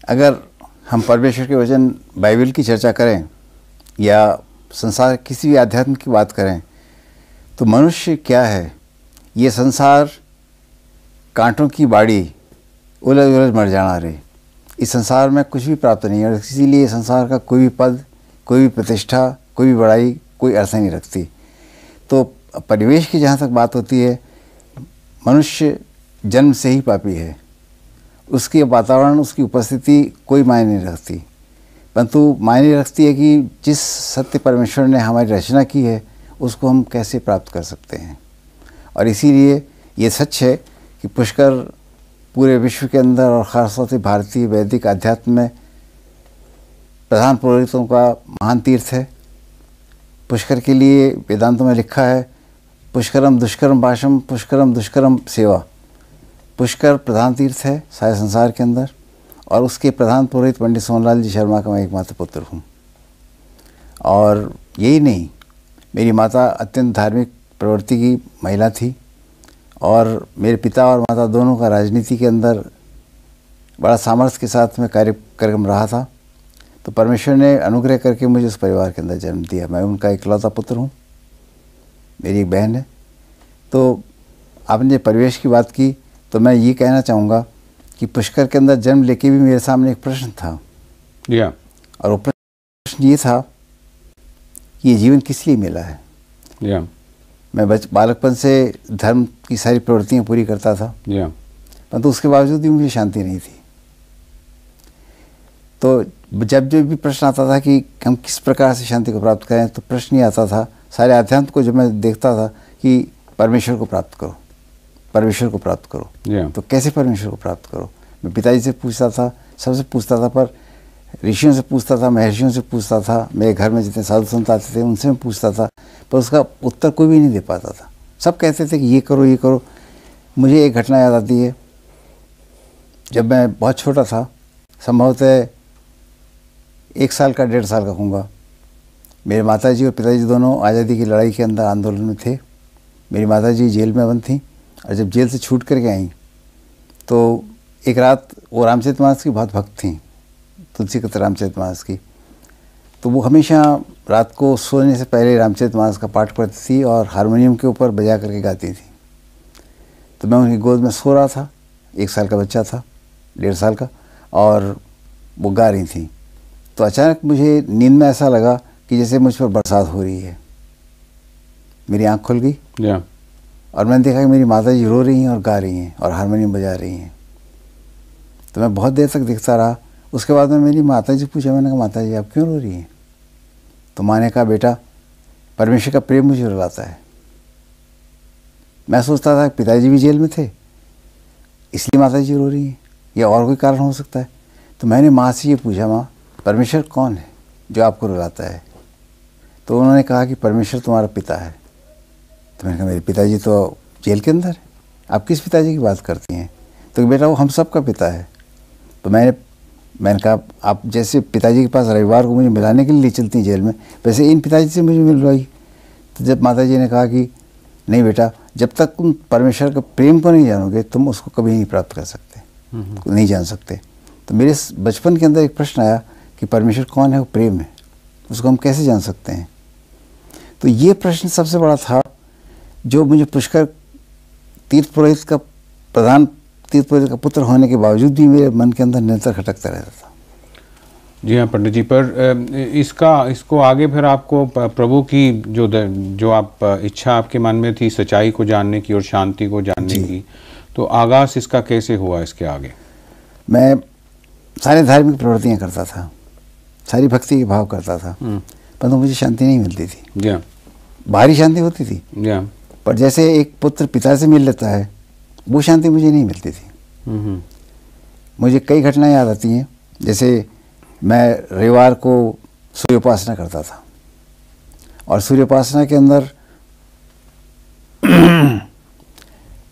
अगर हम परमेश्वर के वचन बाइबल की चर्चा करें या संसार किसी भी आध्यात्म की बात करें तो मनुष्य क्या है? ये संसार कांटों की बाड़ी, उलझ उलझ मर जाना रे। इस संसार में कुछ भी प्राप्त नहीं है और इसीलिए संसार का कोई भी पद, कोई भी प्रतिष्ठा, कोई भी बड़ाई कोई अर्थ नहीं रखती। तो परिवेश की जहाँ तक बात होती है, मनुष्य जन्म से ही पापी है। उसके वातावरण, उसकी उपस्थिति कोई मायने नहीं रखती, परंतु मायने रखती है कि जिस सत्य परमेश्वर ने हमारी रचना की है उसको हम कैसे प्राप्त कर सकते हैं। और इसीलिए ये सच है कि पुष्कर पूरे विश्व के अंदर और ख़ासतौर से भारतीय वैदिक अध्यात्म में प्रधान पुरोहितों का महान तीर्थ है। पुष्कर के लिए वेदांतों में लिखा है, पुष्करम दुष्करम भाषम, पुष्करम दुष्करम सेवा। पुष्कर प्रधान तीर्थ है सारे संसार के अंदर और उसके प्रधान पुरोहित पंडित सोनलाल जी शर्मा का मैं एकमात्र पुत्र हूँ। और यही नहीं, मेरी माता अत्यंत धार्मिक प्रवृत्ति की महिला थी और मेरे पिता और माता दोनों का राजनीति के अंदर बड़ा सामर्थ्य के साथ में कार्यक्रम रहा था। तो परमेश्वर ने अनुग्रह करके मुझे उस परिवार के अंदर जन्म दिया। मैं उनका इकलौता पुत्र हूँ, मेरी एक बहन है। तो आपने परिवेश की बात की तो मैं ये कहना चाहूँगा कि पुष्कर के अंदर जन्म लेके भी मेरे सामने एक प्रश्न था। और वो प्रश्न ये था कि ये जीवन किस लिए मिला है। मैं बालकपन से धर्म की सारी प्रवृत्तियाँ पूरी करता था, परंतु उसके बावजूद भी मुझे शांति नहीं थी। तो जब भी प्रश्न आता था कि हम किस प्रकार से शांति को प्राप्त करें, तो प्रश्न ही आता था सारे अध्यात्म को जब मैं देखता था कि परमेश्वर को प्राप्त करो, परमेश्वर को प्राप्त करो। तो कैसे परमेश्वर को प्राप्त करो? मैं पिताजी से पूछता था, सबसे पूछता था, पर ऋषियों से पूछता था, महर्षियों से पूछता था, मेरे घर में जितने साधु संत आते थे उनसे मैं पूछता था, पर उसका उत्तर कोई भी नहीं दे पाता था। सब कहते थे कि ये करो ये करो। मुझे एक घटना याद आती है, जब मैं बहुत छोटा था, संभवतः 1 साल का 1.5 साल का होऊंगा, मेरे माताजी और पिताजी दोनों आज़ादी की लड़ाई के अंदर आंदोलन में थे। मेरी माताजी जेल में बंद थी और जब जेल से छूट करके आई तो एक रात वो रामचरितमानस की बहुत भक्त थी, तुलसी कृत रामचरितमानस की। तो वो हमेशा रात को सोने से पहले रामचरितमानस का पाठ पढ़ती थी और हारमोनियम के ऊपर बजा करके गाती थी। तो मैं उनकी गोद में सो रहा था, 1 साल का बच्चा था, 1.5 साल का, और वो गा रही थी। तो अचानक मुझे नींद में ऐसा लगा कि जैसे मुझ पर बरसात हो रही है। मेरी आँख खुल गई और मैंने देखा कि मेरी माताजी रो रही हैं और गा रही हैं और हारमोनियम बजा रही हैं। तो मैं बहुत देर तक देखता रहा। उसके बाद में मेरी माताजी से पूछा, मैंने कहा माताजी आप क्यों रो रही हैं? तो माँ ने कहा बेटा परमेश्वर का प्रेम मुझे रुलाता है। मैं सोचता था पिताजी भी जेल में थे इसलिए माताजी रो रही हैं या और कोई कारण हो सकता है। तो मैंने माँ से ये पूछा, माँ परमेश्वर कौन है जो आपको रुलाता है? तो उन्होंने कहा कि परमेश्वर तुम्हारा पिता है। तो मैंने कहा मेरे पिताजी तो जेल के अंदर है, आप किस पिताजी की बात करती हैं? तो बेटा वो हम सब का पिता है। तो मैंने कहा आप जैसे पिताजी के पास रविवार को मुझे मिलाने के लिए चलती हैं जेल में, वैसे इन पिताजी से मुझे मिलवाई। तो जब माताजी ने कहा कि नहीं बेटा, जब तक तुम परमेश्वर के प्रेम को नहीं जानोगे तुम उसको कभी नहीं प्राप्त कर सकते, नहीं जान सकते। तो मेरे बचपन के अंदर एक प्रश्न आया कि परमेश्वर कौन है? वो प्रेम है, उसको हम कैसे जान सकते हैं? तो ये प्रश्न सबसे बड़ा था जो मुझे पुष्कर तीर्थ पुरोहित का प्रधान तीर्थ पुरोहित का पुत्र होने के बावजूद भी मेरे मन के अंदर निरंतर खटकता रहता था। जी हाँ पंडित जी, पर इसको आगे फिर आपको प्रभु की जो आप इच्छा आपके मन में थी सच्चाई को जानने की और शांति को जानने की, तो आगाज इसका कैसे हुआ? इसके आगे मैं सारे धार्मिक प्रवृत्तियाँ करता था, सारी भक्ति के भाव करता था, परंतु मुझे शांति नहीं मिलती थी। बाहरी शांति होती थी, पर जैसे एक पुत्र पिता से मिल लेता है वो शांति मुझे नहीं मिलती थी। मुझे कई घटनाएं याद आती हैं, जैसे मैं रविवार को सूर्य उपासना करता था और सूर्य उपासना के अंदर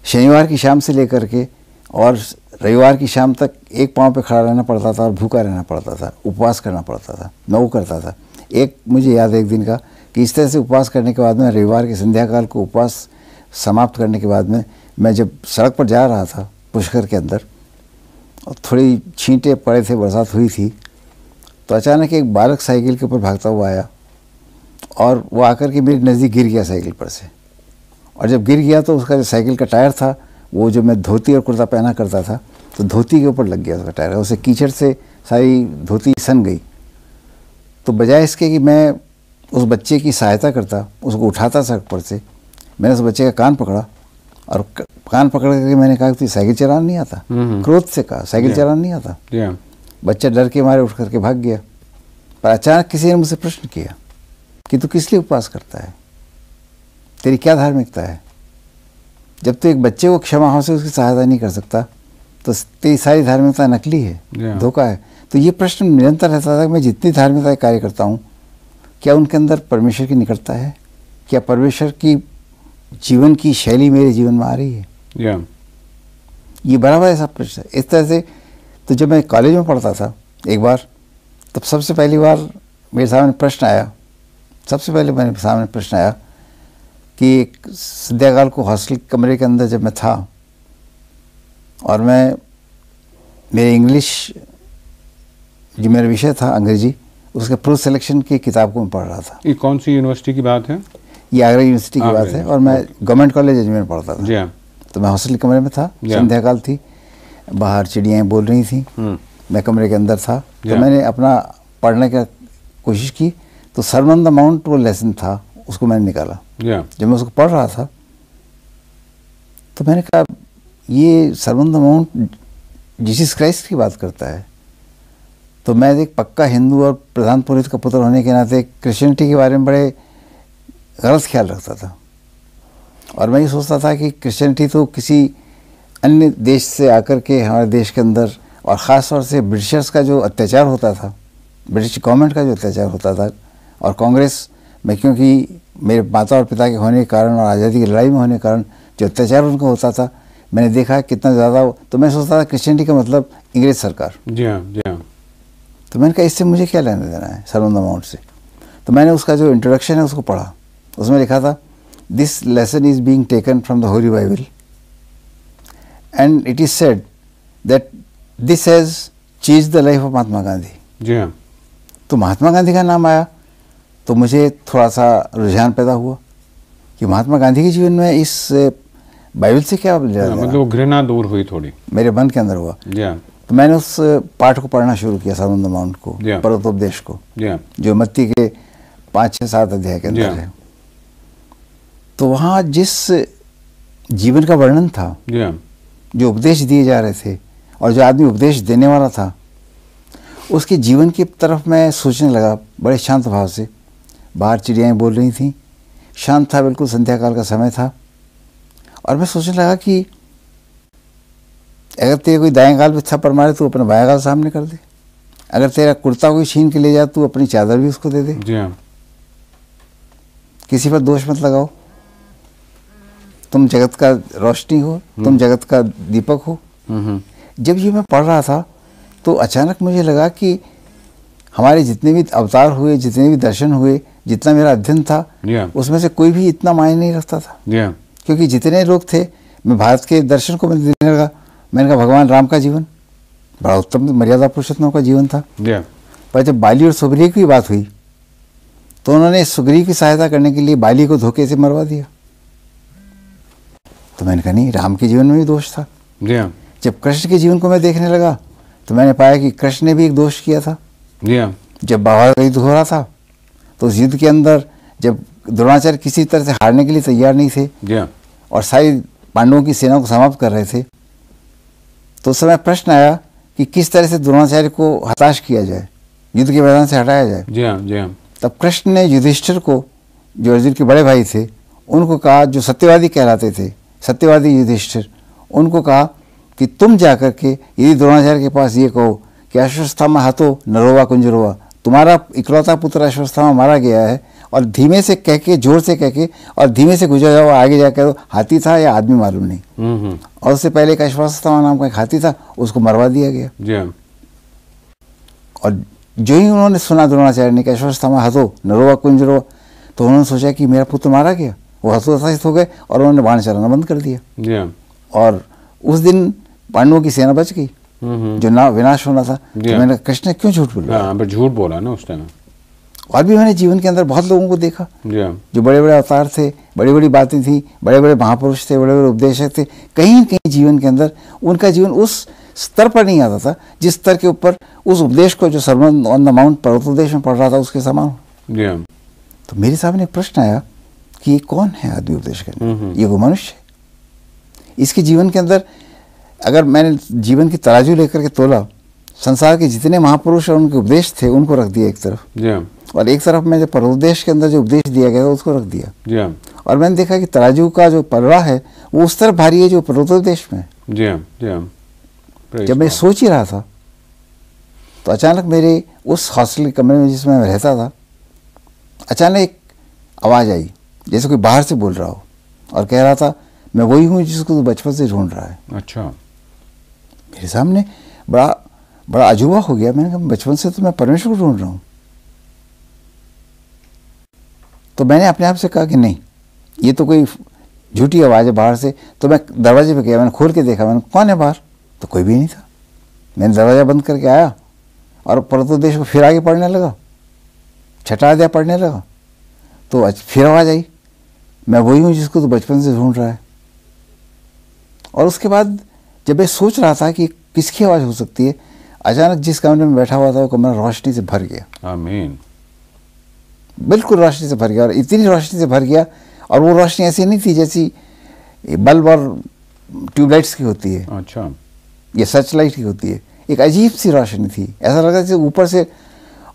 शनिवार की शाम से लेकर के और रविवार की शाम तक एक पाँव पे खड़ा रहना पड़ता था और भूखा रहना पड़ता था, उपवास करना पड़ता था। मैं वो करता था। एक मुझे याद है एक दिन का कि इस तरह से उपवास करने के बाद में रविवार के संध्या काल को उपवास समाप्त करने के बाद में मैं जब सड़क पर जा रहा था पुष्कर के अंदर, और थोड़ी छींटे पड़े थे, बरसात हुई थी, तो अचानक एक बालक साइकिल के ऊपर भागता हुआ आया और वो आकर के मेरे नज़दीक गिर गया साइकिल पर से। और जब गिर गया तो उसका जो साइकिल का टायर था, वो जो मैं धोती और कुर्ता पहना करता था, तो धोती के ऊपर लग गया उसका टायर, उसे कीचड़ से सारी धोती सन गई। तो बजाय इसके कि मैं उस बच्चे की सहायता करता, उसको उठाता सड़क पर से, मैंने उस बच्चे का कान पकड़ा और कान पकड़ करके मैंने कहा कि साइकिल चलाना नहीं आता। क्रोध से कहा, साइकिल चलाना नहीं आता। बच्चा डर के मारे उठ करके भाग गया। पर अचानक किसी ने मुझसे प्रश्न किया कि तू किस लिए उपवास करता है, तेरी क्या धार्मिकता है? जब तू एक बच्चे को क्षमा भाव से उसकी सहायता नहीं कर सकता तो तेरी सारी धार्मिकता नकली है, धोखा है। तो ये प्रश्न निरंतर रहता था कि मैं जितनी धार्मिकता कार्य करता हूँ, क्या उनके अंदर परमेश्वर की निकटता है? क्या परमेश्वर की जीवन की शैली मेरे जीवन में आ रही है? ये बराबर ऐसा प्रश्न है। इस तरह से तो जब मैं कॉलेज में पढ़ता था एक बार, तब सबसे पहली बार मेरे सामने प्रश्न आया, कि एक संध्याकाल को हॉस्टल कमरे के अंदर जब मैं था और मैं मेरे इंग्लिश जो मेरा विषय था अंग्रेजी, उसके प्रो सिलेक्शन की किताब को मैं पढ़ रहा था। ये कौन सी यूनिवर्सिटी की बात है? ये आगरा यूनिवर्सिटी की बात है। और मैं गवर्नमेंट कॉलेज अजमेर में पढ़ता था। तो मैं हॉस्टल कमरे में था, संध्याकाल थी, बाहर चिड़ियाँ बोल रही थी, मैं कमरे के अंदर था। तो मैंने अपना पढ़ने की कोशिश की, तो सर्मन द माउंट वो लेसन था, उसको मैंने निकाला। जब मैं उसको पढ़ रहा था तो मैंने कहा ये sermon the mount Jesus Christ की बात करता है। तो मैं एक पक्का हिंदू और प्रधान पुरोहित का पुत्र होने के नाते क्रिश्चियनिटी के बारे में बड़े गलत ख्याल रखता था। और मैं ये सोचता था कि क्रिश्चियनिटी तो किसी अन्य देश से आकर के हमारे देश के अंदर, और ख़ास तौर से ब्रिटिशर्स का जो अत्याचार होता था, ब्रिटिश गवर्नमेंट का जो अत्याचार होता था, और कांग्रेस में क्योंकि मेरे माता और पिता के होने के कारण और आज़ादी की लड़ाई में होने के कारण जो अत्याचार उनका होता था, मैंने देखा कितना ज़्यादा। तो मैं सोचता था क्रिश्चियनिटी का मतलब अंग्रेज सरकार। जी हाँ। तो मैंने कहा इससे मुझे क्या लेना देना है सर्मन द माउंट से। तो मैंने उसका जो इंट्रोडक्शन है उसको पढ़ा। उसमें लिखा था this lesson is being taken from the holy Bible and it is said that this has changed the life of Mahatma Gandhi. जी हाँ। तो महात्मा गांधी का नाम आया तो मुझे थोड़ा सा रुझान पैदा हुआ कि महात्मा गांधी के जीवन में इस बाइबल से क्या मतलब घृणा दूर हुई थोड़ी, मेरे मन के अंदर हुआ। तो मैंने उस पाठ को पढ़ना शुरू किया, सर्मन द माउंट को, पर्वतोपदेश को, जो मत्ती के 5, 6, 7 अध्याय के अंदर है। तो वहाँ जिस जीवन का वर्णन था, जो उपदेश दिए जा रहे थे और जो आदमी उपदेश देने वाला था, उसके जीवन की तरफ मैं सोचने लगा बड़े शांत भाव से। बाहर चिड़ियाँ बोल रही थीं, शांत था, बिल्कुल संध्याकाल का समय था। और मैं सोचने लगा कि अगर तेरे कोई दाएं गाल पे थप्पड़ मारे तो अपना बाएं गाल सामने कर दे, अगर तेरा कुर्ता कोई छीन के ले जाए तो अपनी चादर भी उसको दे दे। किसी पर दोष मत लगाओ, तुम जगत का रोशनी हो, तुम जगत का दीपक हो। जब ये मैं पढ़ रहा था तो अचानक मुझे लगा कि हमारे जितने भी अवतार हुए, जितने भी दर्शन हुए, जितना मेरा अध्ययन था, उसमें से कोई भी इतना मायने नहीं रखता था। क्योंकि जितने लोग थे, मैं भारत के दर्शन को मैंने देखने लगा। मैंने कहा भगवान राम का जीवन बड़ा उत्तम मर्यादा पुरुषोत्तम का जीवन था। पर जब बाली और सुग्रीव की बात हुई तो उन्होंने सुग्रीव की सहायता करने के लिए बाली को धोखे से मरवा दिया। तो मैंने कहा नहीं, राम के जीवन में भी दोष था। जब कृष्ण के जीवन को मैं देखने लगा तो मैंने पाया कि कृष्ण ने भी एक दोष किया था। जब महाभारत का युद्ध हो रहा था तो उस युद्ध के अंदर जब द्रोणाचार्य किसी तरह से हारने के लिए तैयार नहीं थे और सारी पांडवों की सेना को समाप्त कर रहे थे, तो उस समय प्रश्न आया कि किस तरह से द्रोणाचार्य को हताश किया जाए, युद्ध के मैदान से हटाया जाए। तब कृष्ण ने युधिष्ठिर को, जो अर्जुन के बड़े भाई थे, उनको कहा, जो सत्यवादी कहलाते थे, सत्यवादी युधिष्ठिर, उनको कहा कि तुम जाकर के यदि द्रोणाचार्य के पास ये कहो कि अश्वत्थामा हतो नरोवा कुंजरोवा, तुम्हारा इकलौता पुत्र अश्वत्थामा मारा गया है, और धीमे से कह के, जोर से कह के और धीमे से गुजर जाओ, आगे जाकर हाथी था या आदमी मालूम नहीं। और उससे पहले एक अश्वत्थामा नाम का एक हाथी था, उसको मरवा दिया गया। और जो ही उन्होंने सुना द्रोणाचार्य ने कि अश्वत्थामा हतो नरोवा कुंजरोवा, तो उन्होंने सोचा कि मेरा पुत्र मारा गया, वो हतोत्साहित हो गए और उन्होंने बाण चलाना बंद कर दिया। और उस दिन पांडवों की सेना बच गई। जो ना विनाश होना था। तो मैंने कृष्ण ने क्यों झूठ बोला? हाँ, पर झूठ बोला ना उस टाइम। और भी मैंने जीवन के अंदर बहुत लोगों को देखा जो बड़े बड़े अवतार थे, बड़ी बड़ी बातें थी, बड़े बड़े महापुरुष थे, बड़े बड़े उपदेशक थे, कहीं न कहीं जीवन के अंदर उनका जीवन उस स्तर पर नहीं आता था जिस स्तर के ऊपर उस उपदेश को जो सर्मन ऑन द माउंट पर्वतोपदेश में पढ़ रहा था उसके समान। तो मेरे सामने प्रश्न आया कि ये कौन है आदमी उपदेश करने? ये वो मनुष्य है। इसके जीवन के अंदर अगर मैंने जीवन की तराजू लेकर के तोला, संसार के जितने महापुरुष और उनके उपदेश थे उनको रख दिया एक तरफ, और एक तरफ में जो पर्वोपदेश के अंदर जो उपदेश दिया गया था उसको रख दिया। और मैंने देखा कि तराजू का जो पलड़ा है वो उस तरफ भारी है जो पर्वतोपदेश में है। जब मैं सोच ही रहा था तो अचानक मेरे उस हॉस्टल के कमरे में जिसमें मैं रहता था, अचानक एक आवाज़ आई जैसे कोई बाहर से बोल रहा हो और कह रहा था, मैं वही हूँ जिसको तू बचपन से ढूंढ रहा है। अच्छा। मेरे सामने बड़ा अजूबा हो गया। मैंने कहा बचपन से तो मैं परमेश्वर को ढूंढ रहा हूँ। तो मैंने अपने आप से कहा कि नहीं, ये तो कोई झूठी आवाज़ है बाहर से। तो मैं दरवाजे पे गया, मैंने खोल के देखा, मैंने कौन है बाहर? तो कोई भी नहीं था। मैंने दरवाज़ा बंद करके आया और पर्वतोपदेश को फिर आगे पढ़ने लगा, छठा अध्याय पढ़ने लगा। तो फिर आवाज़ आई, मैं वही हूँ जिसको तो बचपन से ढूंढ रहा है। और उसके बाद जब मैं सोच रहा था कि किसकी आवाज़ हो सकती है, अचानक जिस कमरे में बैठा हुआ था वो कमरा रोशनी से भर गया। आमीन। बिल्कुल रोशनी से भर गया, और इतनी रोशनी से भर गया, और वो रोशनी ऐसी नहीं थी जैसी बल्ब और ट्यूबलाइट्स की होती है। अच्छा। ये सर्च लाइट की होती है। एक अजीब सी रोशनी थी, ऐसा लगा जैसे ऊपर से,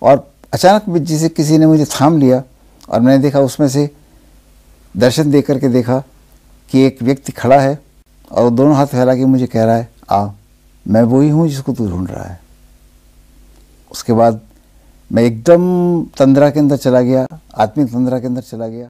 और अचानक जैसे किसी ने मुझे थाम लिया और मैंने देखा उसमें से दर्शन दे करके देखा कि एक व्यक्ति खड़ा है और वो दोनों हाथ फैला के मुझे कह रहा है, आ, मैं वही हूँ जिसको तू ढूंढ रहा है। उसके बाद मैं एकदम तंद्रा के अंदर चला गया, आत्मिक तंद्रा के अंदर चला गया।